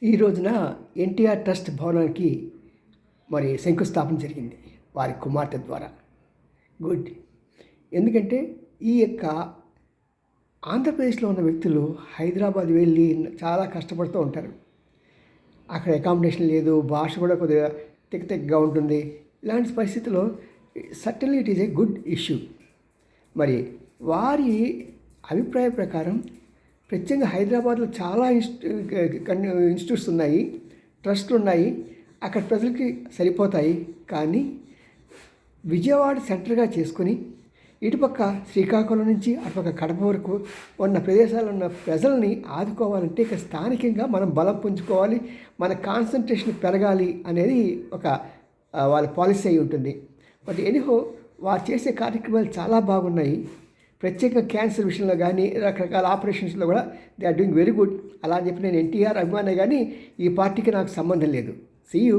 ఈ రోజున ఎన్టీఆర్ ట్రస్ట్ భవనానికి శంకుస్థాపన జరిగింది వారి కుమార్తె ద్వారా. గుడ్. ఎందుకంటే ఈ యొక్క ఆంధ్రప్రదేశ్లో ఉన్న వ్యక్తులు హైదరాబాద్ వెళ్ళి చాలా కష్టపడుతూ ఉంటారు. అక్కడ అకామిడేషన్ లేదు, భాష కూడా కొద్దిగా తిక్కగా ఉంటుంది. ఇలాంటి పరిస్థితుల్లో certainly it is a good issue. వారి అభిప్రాయ ప్రకారం ప్రత్యేకంగా హైదరాబాద్లో చాలా ఇన్స్టిట్యూట్స్ ఉన్నాయి, ట్రస్ట్లు ఉన్నాయి, అక్కడ ప్రజలకి సరిపోతాయి. కానీ విజయవాడ సెంటర్గా చేసుకొని ఇటుపక్క శ్రీకాకుళం నుంచి అటుపక్క కడప వరకు ఉన్న ప్రదేశాల్లో ఉన్న ప్రజల్ని ఆదుకోవాలంటే ఇక్కడ స్థానికంగా మనం బలం పుంజుకోవాలి, మన కాన్సన్ట్రేషన్ పెరగాలి అనేది ఒక వాళ్ళ పాలసీ అయి ఉంటుంది. ఎనీహో వారు చేసే కార్యక్రమాలు చాలా బాగున్నాయి. ప్రత్యేకంగా క్యాన్సర్ విషయంలో కానీ రకరకాల ఆపరేషన్స్లో కూడా they are doing very good. అలా అని చెప్పి నేను ఎన్టీఆర్ అభిమానే కానీ ఈ పార్టీకి నాకు సంబంధం లేదు. See you.